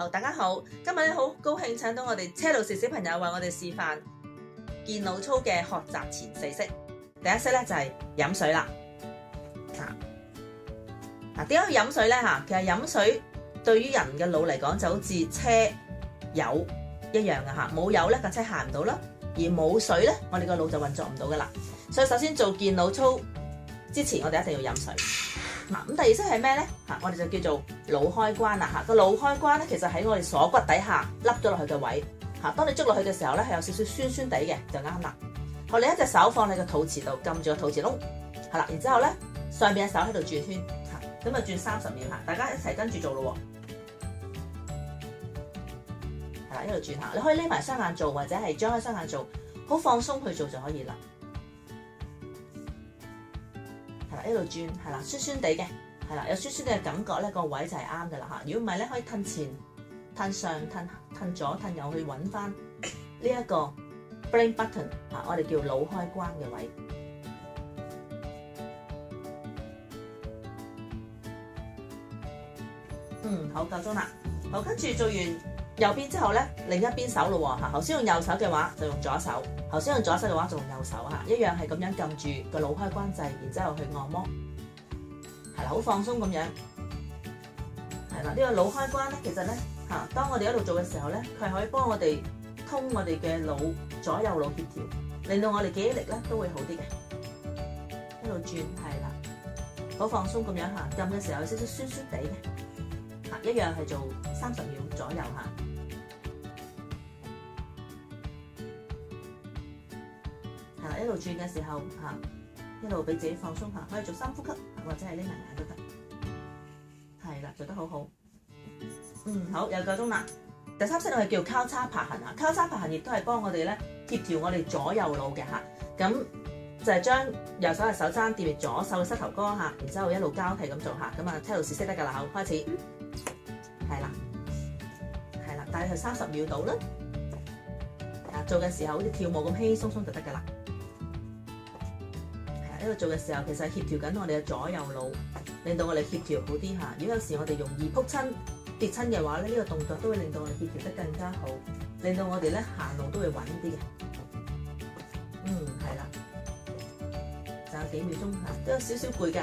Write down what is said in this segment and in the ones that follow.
好，大家好，今日咧好高興請到我哋車路士小朋友為我哋示範健腦操嘅學習前4式。第一式咧就係飲水啦。點解要飲水咧？其實飲水對於人嘅腦嚟講就好似車油一樣嘅嚇，冇油咧架車行唔到啦，而冇水咧我哋個腦就運作唔到噶啦。所以首先做健腦操之前，我哋一定要飲水。咁第二式係咩咧？我哋就叫做腦開關啦。個腦開關咧，其實喺我哋鎖骨底下凹咗落去嘅位。當你捉落去嘅時候咧，係有少少酸酸地嘅，就啱啦。好，你一隻手放喺個肚臍度，撳住個肚臍窿，係啦。然之後咧，上邊嘅手喺度轉圈，咁啊轉30秒。大家一齊跟住做咯喎。係啦，一路轉下。你可以匿埋雙眼做，或者係張開雙眼做，好放鬆去做就可以啦。係啦，一路轉，係啦，酸酸地嘅，係啦，有酸酸地嘅感覺咧，個位就係啱噶啦嚇。如果唔係咧，可以褪前、褪上、褪左、褪右去揾翻呢一個 brain button 我哋叫腦開關嘅位。好，夠鐘啦。好，跟住做完右邊之後咧，另一邊手咯喎嚇。頭先用右手嘅話就用左手，頭先用左手嘅話就用右手嚇，一樣係咁樣撳住個腦開關掣，然之後去按摩，係啦，好放鬆咁樣。係啦，呢個腦開關咧，其實咧當我哋一路做嘅時候咧，佢係可以幫我哋通我哋嘅腦左右腦協調，令到我哋記憶力咧都會好啲嘅。一路轉，係啦，好放鬆咁樣嚇，撳嘅時候有少少酸酸地嘅，一樣係做30秒左右嚇。係啦，一路轉嘅時候一路俾自己放鬆下，可以做深呼吸，或者係匿埋眼都得。係啦，做得好好。好，又夠鐘啦。第3式我哋叫交叉爬行啊，交叉爬行亦都係幫我哋咧協調我哋左右腦嘅嚇。咁就係將右手嘅手踭掂住左手嘅膝頭哥嚇，然之後一路交替咁做嚇。咁啊，車路士識得㗎啦，好，開始。係啦，係啦，大概30秒到啦。做嘅時候好似跳舞咁輕輕鬆鬆就得㗎啦。喺度做嘅時候，其實係協調緊我哋嘅左右腦，令到我哋協調好啲嚇。如果有時我哋容易仆親跌親嘅話咧，呢個動作都會令到我哋協調得更加好，令到我哋咧行路都會穩啲嘅。係啦，仲有幾秒鐘嚇，都有少少攰㗎嚇。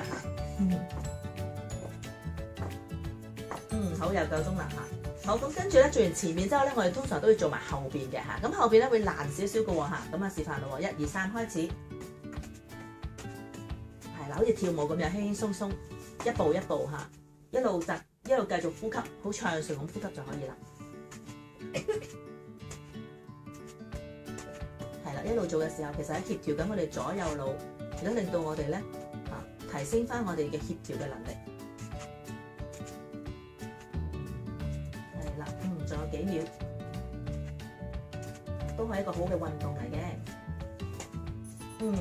好，又夠鐘啦嚇。好，咁跟住咧做完前面之後咧，我哋通常都會做埋後邊嘅嚇。咁後邊咧會難少少嘅喎嚇。咁啊示範咯喎，1、2、3開始。係啦，好似跳舞咁樣輕輕鬆鬆，一步一步嚇，一路繼續呼吸，好暢順咁呼吸就可以啦。係啦，一路做嘅時候，其實喺協調緊我哋左右腦，亦都令到我哋咧提升翻我哋嘅協調嘅能力。係啦，仲有幾秒，都係一個好嘅運動嚟嘅。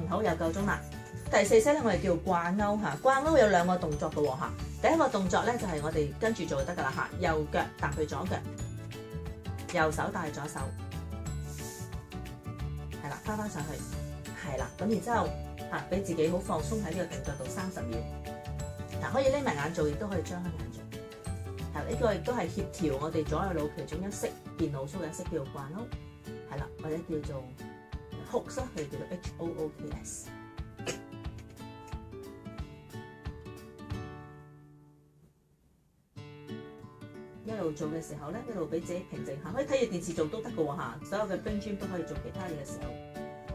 好，又夠鐘啦。第4式咧，我哋叫掛鈎嚇。掛鈎有2個動作嘅喎嚇。第一個動作咧就係我哋跟住做就得㗎啦嚇。右腳搭去左腳，右手搭去左手，係啦，翻上去，係啦。咁然之後俾自己好放鬆喺呢個動作度30秒。可以匿埋眼做，亦都可以張開眼做。係呢個亦都係協調我哋左右腦其中一式健腦操嘅一式，叫做掛鈎，係啦，或者叫做 hooks， 佢叫做 HOOKS。一路做嘅時候咧，一路俾自己平靜下，可以睇住電視做都得嘅喎嚇。所有嘅 brain gym 都可以做其他嘢嘅時候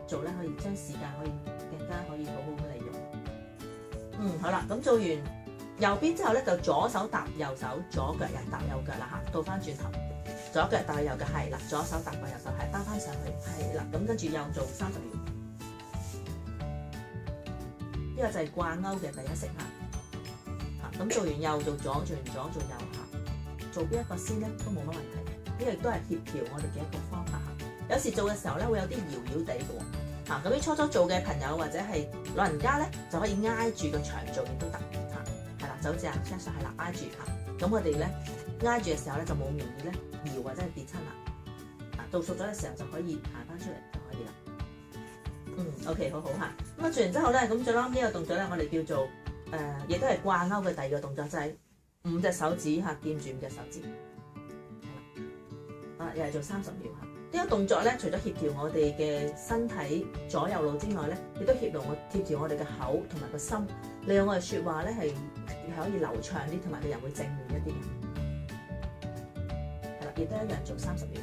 做咧，可以將時間可以更加可以好好咁利用。好啦，咁做完右邊之後咧，就左手搭右手，左腳又搭右腳啦嚇，倒翻轉頭，左腳搭右腳，係啦，左手搭過右手，係翻上去，係啦，咁跟住又做30秒。呢個就係掛鈎嘅第一式嚇。咁做完右做左，做完左做右嚇。做邊一個先咧都冇乜問題嘅，呢個亦都係協調我哋嘅一個方法嚇。有時做嘅時候咧會有啲搖搖地嘅喎嚇，咁啲初初做嘅朋友或者係老人家咧就可以挨住個牆做亦都得嚇，係啦，就好似阿 Chester 係啦，挨住嚇，咁我哋咧挨住嘅時候咧就冇咁容易咧搖或者係跌親啦。做熟咗嘅時候就可以行翻出嚟就可以啦。OK， 好好嚇。咁啊做完之後咧，咁最啱呢個動作咧，我哋叫做亦都係掛鈎嘅第2個動作，就係5隻手指嚇掂住5隻手指，又係做30秒嚇。呢個動作咧，除咗協調我哋嘅身體左右腦之外咧，亦都協調我哋嘅口同埋個心，令到我哋説話咧係可以流暢啲，同埋個人會正面一啲嘅。係啦，亦都一樣做30秒。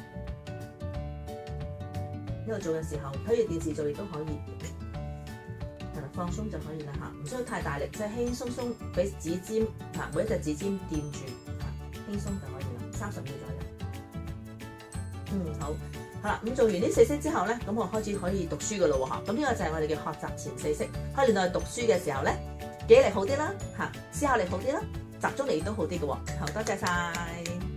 呢度做嘅時候，睇住電視做亦都可以，係啦，放鬆就可以啦嚇，唔需要太大力，即係輕輕鬆鬆俾指尖嚇，每一隻指尖掂住嚇，輕鬆就可以啦，30秒左右。好。好啦，咁做完呢4式之後咧，咁我開始可以讀書噶咯喎嚇。咁呢個就係我哋嘅學習前4式，可以令到我哋讀書嘅時候咧，記憶力好啲啦嚇，思考力好啲啦，集中力亦都好啲嘅喎。好，多謝晒。